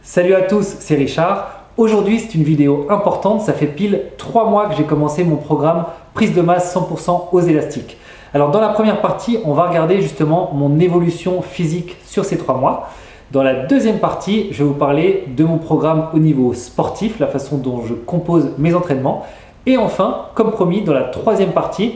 Salut à tous, c'est Richard. Aujourd'hui, c'est une vidéo importante. Ça fait pile 3 mois que j'ai commencé mon programme prise de masse 100% aux élastiques. Alors dans la première partie, on va regarder justement mon évolution physique sur ces 3 mois. Dans la deuxième partie, je vais vous parler de mon programme au niveau sportif, la façon dont je compose mes entraînements. Et enfin, comme promis, dans la troisième partie,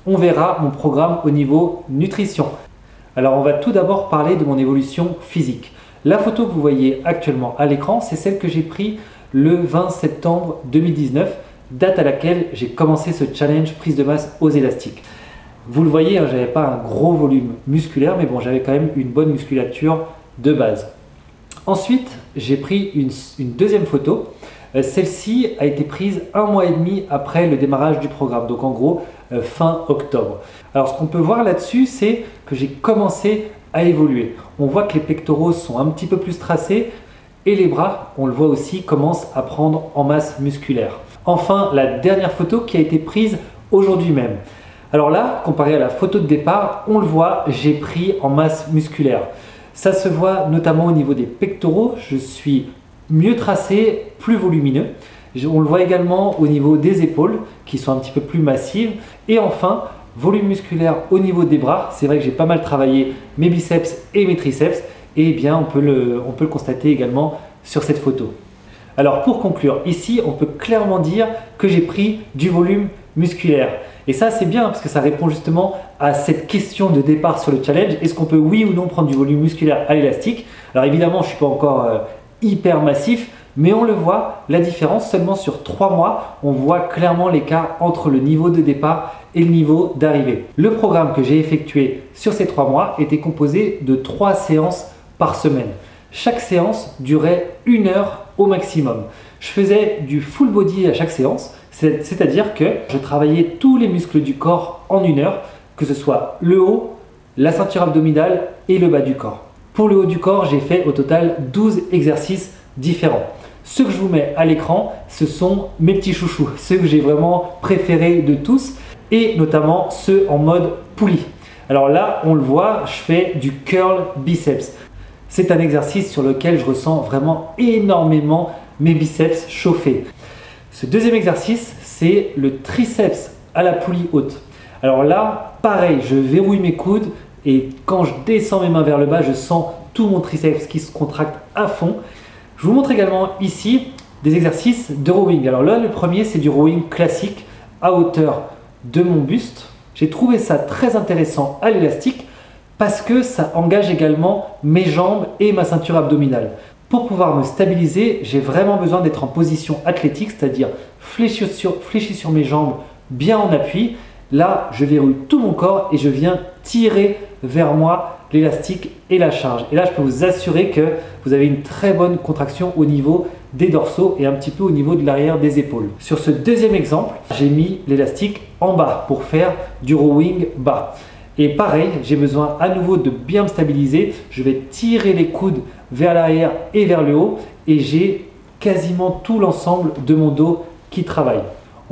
on verra mon programme au niveau nutrition. Alors on va tout d'abord parler de mon évolution physique. La photo que vous voyez actuellement à l'écran, c'est celle que j'ai prise le 20 septembre 2019, date à laquelle j'ai commencé ce challenge prise de masse aux élastiques. Vous le voyez, je n'avais pas un gros volume musculaire, mais bon, j'avais quand même une bonne musculature de base. Ensuite, j'ai pris une deuxième photo. Celle-ci a été prise 1 mois et demi après le démarrage du programme, donc en gros fin octobre. Alors ce qu'on peut voir là-dessus, c'est que j'ai commencé à évoluer. On voit que les pectoraux sont un petit peu plus tracés et les bras, on le voit aussi, commencent à prendre en masse musculaire. Enfin, la dernière photo qui a été prise aujourd'hui même. Alors là, comparé à la photo de départ, on le voit, j'ai pris en masse musculaire. Ça se voit notamment au niveau des pectoraux, je suis mieux tracé, plus volumineux. On le voit également au niveau des épaules qui sont un petit peu plus massives. Et enfin, volume musculaire au niveau des bras. C'est vrai que j'ai pas mal travaillé mes biceps et mes triceps. Et bien, on peut le constater également sur cette photo. Alors pour conclure, ici, on peut clairement dire que j'ai pris du volume musculaire. Et ça, c'est bien parce que ça répond justement à cette question de départ sur le challenge. Est-ce qu'on peut oui ou non prendre du volume musculaire à l'élastique? Alors évidemment, je ne suis pas encore hyper massif, mais on le voit, la différence seulement sur 3 mois, on voit clairement l'écart entre le niveau de départ et le niveau d'arrivée. Le programme que j'ai effectué sur ces 3 mois était composé de 3 séances par semaine. Chaque séance durait 1 heure au maximum. Je faisais du full body à chaque séance, c'est-à-dire que je travaillais tous les muscles du corps en 1 heure, que ce soit le haut, la ceinture abdominale et le bas du corps. Pour le haut du corps, j'ai fait au total 12 exercices différents. Ceux que je vous mets à l'écran, ce sont mes petits chouchous, ceux que j'ai vraiment préférés de tous et notamment ceux en mode poulie. Alors là, on le voit, je fais du curl biceps. C'est un exercice sur lequel je ressens vraiment énormément mes biceps chauffés. Ce deuxième exercice, c'est le triceps à la poulie haute. Alors là, pareil, je verrouille mes coudes et quand je descends mes mains vers le bas, je sens tout mon triceps qui se contracte à fond. Je vous montre également ici des exercices de rowing. Alors là, le premier, c'est du rowing classique à hauteur de mon buste. J'ai trouvé ça très intéressant à l'élastique parce que ça engage également mes jambes et ma ceinture abdominale. Pour pouvoir me stabiliser, j'ai vraiment besoin d'être en position athlétique, c'est-à-dire fléchi sur mes jambes, bien en appui. Là, je verrouille tout mon corps et je viens tirer vers moi l'élastique et la charge. Et là, je peux vous assurer que vous avez une très bonne contraction au niveau des dorsaux et un petit peu au niveau de l'arrière des épaules. Sur ce deuxième exemple, j'ai mis l'élastique en bas pour faire du rowing bas. Et pareil, j'ai besoin à nouveau de bien me stabiliser. Je vais tirer les coudes vers l'arrière et vers le haut et j'ai quasiment tout l'ensemble de mon dos qui travaille.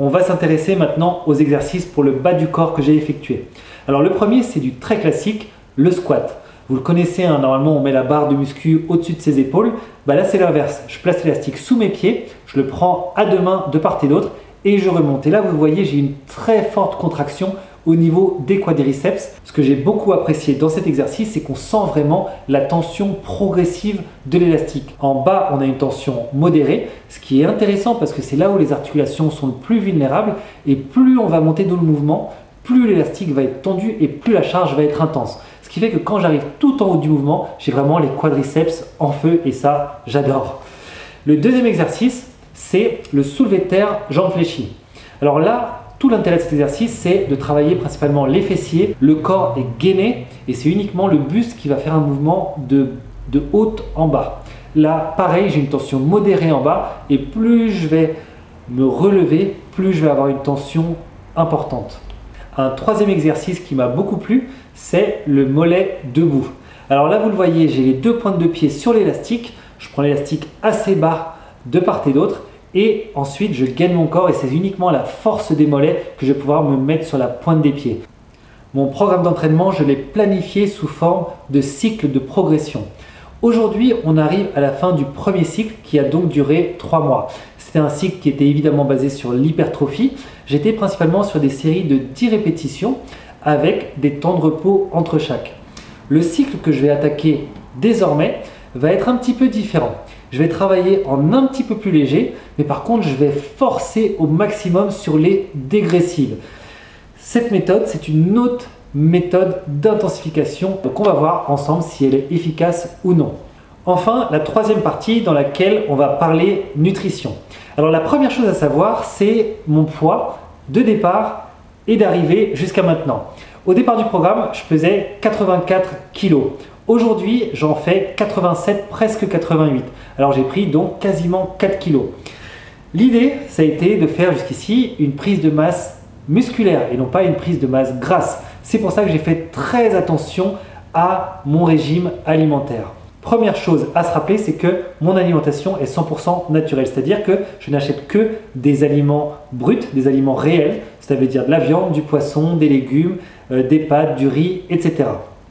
On va s'intéresser maintenant aux exercices pour le bas du corps que j'ai effectué. Alors le premier, c'est du très classique, le squat. Vous le connaissez, hein, normalement on met la barre de muscu au-dessus de ses épaules. Là c'est l'inverse, je place l'élastique sous mes pieds, je le prends à 2 mains de part et d'autre et je remonte. Et là vous voyez, j'ai une très forte contraction au niveau des quadriceps. Ce que j'ai beaucoup apprécié dans cet exercice, c'est qu'on sent vraiment la tension progressive de l'élastique. En bas, on a une tension modérée, ce qui est intéressant parce que c'est là où les articulations sont le plus vulnérables et plus on va monter dans le mouvement, plus l'élastique va être tendu et plus la charge va être intense. Ce qui fait que quand j'arrive tout en haut du mouvement, j'ai vraiment les quadriceps en feu et ça, j'adore. Le deuxième exercice, c'est le soulevé de terre jambes fléchies. Alors là, tout l'intérêt de cet exercice, c'est de travailler principalement les fessiers. Le corps est gainé et c'est uniquement le buste qui va faire un mouvement de haut en bas. Là, pareil, j'ai une tension modérée en bas et plus je vais me relever, plus je vais avoir une tension importante. Un troisième exercice qui m'a beaucoup plu, c'est le mollet debout. Alors là, vous le voyez, j'ai les 2 pointes de pied sur l'élastique. Je prends l'élastique assez bas de part et d'autre. Et ensuite, je gaine mon corps et c'est uniquement la force des mollets que je vais pouvoir me mettre sur la pointe des pieds. Mon programme d'entraînement, je l'ai planifié sous forme de cycle de progression. Aujourd'hui, on arrive à la fin du premier cycle qui a donc duré 3 mois. C'était un cycle qui était évidemment basé sur l'hypertrophie. J'étais principalement sur des séries de 10 répétitions avec des temps de repos entre chaque. Le cycle que je vais attaquer désormais va être un petit peu différent. Je vais travailler en un petit peu plus léger, mais par contre, je vais forcer au maximum sur les dégressives. Cette méthode, c'est une autre méthode d'intensification qu'on va voir ensemble si elle est efficace ou non. Enfin, la troisième partie dans laquelle on va parler nutrition. Alors la première chose à savoir, c'est mon poids de départ et d'arrivée jusqu'à maintenant. Au départ du programme, je pesais 84 kg. Aujourd'hui, j'en fais 87, presque 88. Alors j'ai pris donc quasiment 4 kg. L'idée, ça a été de faire jusqu'ici une prise de masse musculaire et non pas une prise de masse grasse. C'est pour ça que j'ai fait très attention à mon régime alimentaire. Première chose à se rappeler, c'est que mon alimentation est 100% naturelle, c'est-à-dire que je n'achète que des aliments bruts, des aliments réels, ça veut dire de la viande, du poisson, des légumes, des pâtes, du riz, etc.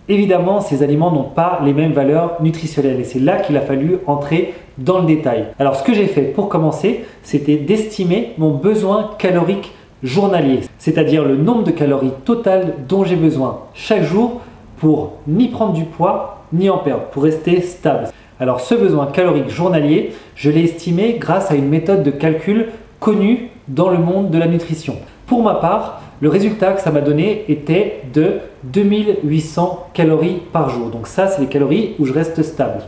Évidemment, ces aliments n'ont pas les mêmes valeurs nutritionnelles et c'est là qu'il a fallu entrer dans le détail. Alors ce que j'ai fait pour commencer, c'était d'estimer mon besoin calorique journalier, c'est-à-dire le nombre de calories totales dont j'ai besoin chaque jour pour ni prendre du poids ni en perdre, pour rester stable. Alors ce besoin calorique journalier, je l'ai estimé grâce à une méthode de calcul connue dans le monde de la nutrition. Pour ma part, le résultat que ça m'a donné était de 2800 calories par jour. Donc ça, c'est les calories où je reste stable.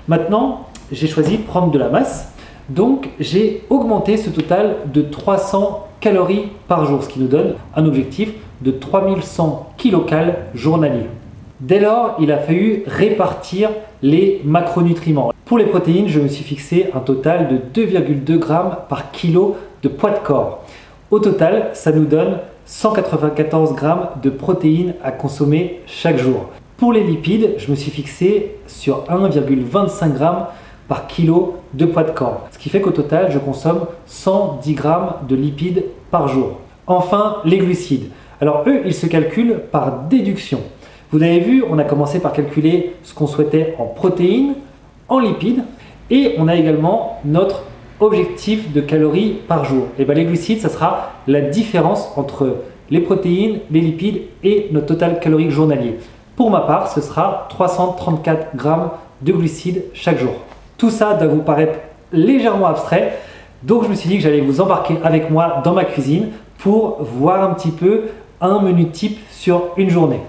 Maintenant, j'ai choisi de prendre de la masse. Donc j'ai augmenté ce total de 300 calories par jour, ce qui nous donne un objectif de 3100 kilocals journaliers. Dès lors, il a fallu répartir les macronutriments. Pour les protéines, je me suis fixé un total de 2,2 grammes par kilo de poids de corps. Au total, ça nous donne 194 grammes de protéines à consommer chaque jour. Pour les lipides, je me suis fixé sur 1,25 grammes par kilo de poids de corps. Ce qui fait qu'au total, je consomme 110 grammes de lipides par jour. Enfin, les glucides. Alors eux, ils se calculent par déduction. Vous avez vu, on a commencé par calculer ce qu'on souhaitait en protéines, en lipides et on a également notre objectif de calories par jour. Et bien les glucides, ça sera la différence entre les protéines, les lipides et notre total calorique journalier. Pour ma part, ce sera 334 grammes de glucides chaque jour. Tout ça doit vous paraître légèrement abstrait, donc je me suis dit que j'allais vous embarquer avec moi dans ma cuisine pour voir un petit peu un menu type sur une journée.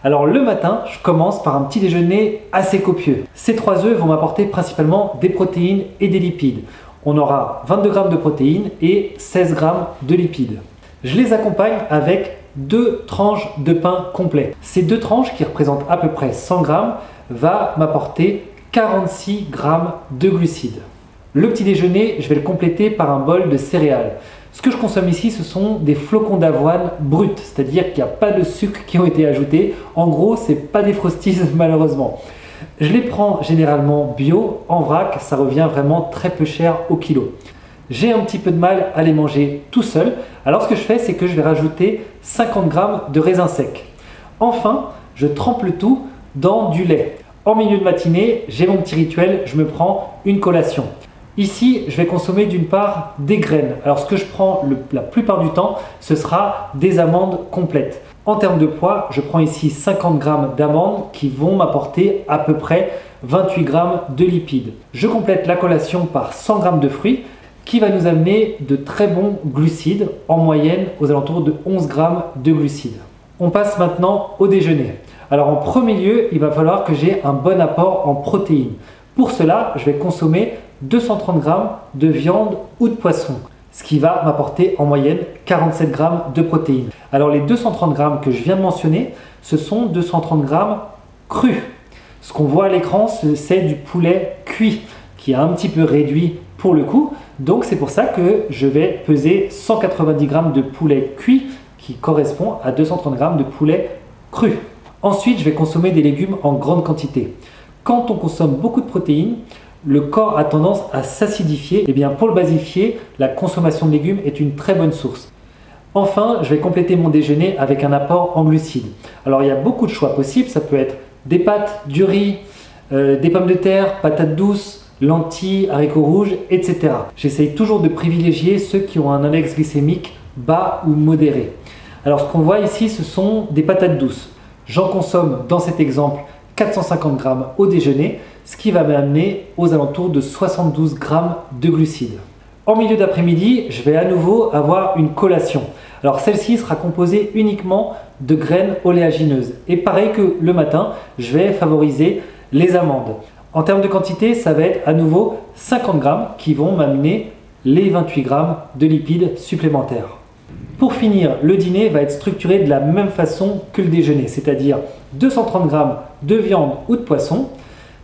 Alors le matin, je commence par un petit déjeuner assez copieux. Ces 3 œufs vont m'apporter principalement des protéines et des lipides. On aura 22 grammes de protéines et 16 grammes de lipides. Je les accompagne avec 2 tranches de pain complet. Ces 2 tranches qui représentent à peu près 100 grammes va m'apporter 46 grammes de glucides. Le petit déjeuner, je vais le compléter par un bol de céréales. Ce que je consomme ici, ce sont des flocons d'avoine bruts, c'est-à-dire qu'il n'y a pas de sucre qui ont été ajoutés. En gros, ce n'est pas des Frosties malheureusement. Je les prends généralement bio, en vrac, ça revient vraiment très peu cher au kilo. J'ai un petit peu de mal à les manger tout seul, alors ce que je fais, c'est que je vais rajouter 50 grammes de raisins secs. Enfin, je trempe le tout dans du lait. En milieu de matinée, j'ai mon petit rituel, je me prends une collation. Ici, je vais consommer d'une part des graines. Alors ce que je prends la plupart du temps, ce sera des amandes complètes. En termes de poids, je prends ici 50 grammes d'amandes qui vont m'apporter à peu près 28 grammes de lipides. Je complète la collation par 100 grammes de fruits qui va nous amener de très bons glucides, en moyenne aux alentours de 11 grammes de glucides. On passe maintenant au déjeuner. Alors en premier lieu, il va falloir que j'ai un bon apport en protéines. Pour cela, je vais consommer 230 grammes de viande ou de poisson, ce qui va m'apporter en moyenne 47 grammes de protéines. Alors les 230 grammes que je viens de mentionner, ce sont 230 grammes crus. Ce qu'on voit à l'écran, c'est du poulet cuit, qui est un petit peu réduit pour le coup. Donc c'est pour ça que je vais peser 190 grammes de poulet cuit, qui correspond à 230 grammes de poulet cru. Ensuite, je vais consommer des légumes en grande quantité. Quand on consomme beaucoup de protéines, le corps a tendance à s'acidifier. Et bien pour le basifier, la consommation de légumes est une très bonne source. Enfin, je vais compléter mon déjeuner avec un apport en glucides. Alors il y a beaucoup de choix possibles, ça peut être des pâtes, du riz, des pommes de terre, patates douces, lentilles, haricots rouges, etc. J'essaye toujours de privilégier ceux qui ont un index glycémique bas ou modéré. Alors ce qu'on voit ici, ce sont des patates douces. J'en consomme dans cet exemple 450 g au déjeuner, ce qui va m'amener aux alentours de 72 g de glucides. En milieu d'après-midi, je vais à nouveau avoir une collation. Alors celle-ci sera composée uniquement de graines oléagineuses. Et pareil que le matin, je vais favoriser les amandes. En termes de quantité, ça va être à nouveau 50 g qui vont m'amener les 28 g de lipides supplémentaires. Pour finir, le dîner va être structuré de la même façon que le déjeuner, c'est-à-dire 230 g de viande ou de poisson,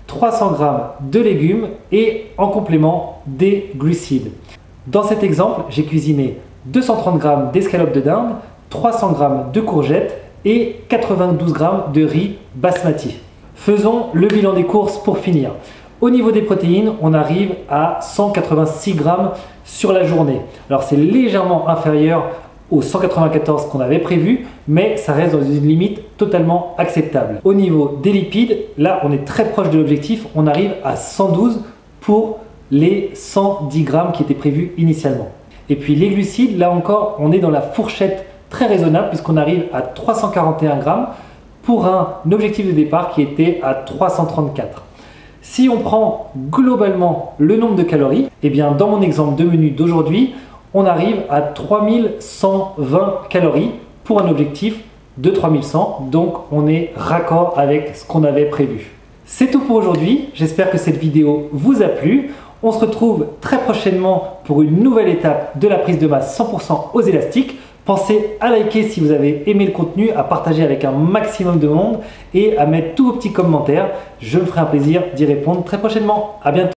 300 g de légumes et en complément des glucides. Dans cet exemple, j'ai cuisiné 230 g d'escalope de dinde, 300 g de courgettes et 92 g de riz basmati. Faisons le bilan des courses pour finir. Au niveau des protéines, on arrive à 186 g sur la journée. Alors c'est légèrement inférieur aux 194 qu'on avait prévu, mais ça reste dans une limite totalement acceptable. Au niveau des lipides, là on est très proche de l'objectif, on arrive à 112 pour les 110 g qui étaient prévus initialement. Et puis les glucides, là encore, on est dans la fourchette très raisonnable puisqu'on arrive à 341 g pour un objectif de départ qui était à 334. Si on prend globalement le nombre de calories, eh bien dans mon exemple de menu d'aujourd'hui, on arrive à 3120 calories pour un objectif de 3100, donc on est raccord avec ce qu'on avait prévu. C'est tout pour aujourd'hui, j'espère que cette vidéo vous a plu. On se retrouve très prochainement pour une nouvelle étape de la prise de masse 100% aux élastiques. Pensez à liker si vous avez aimé le contenu, à partager avec un maximum de monde et à mettre tous vos petits commentaires. Je me ferai un plaisir d'y répondre très prochainement. À bientôt.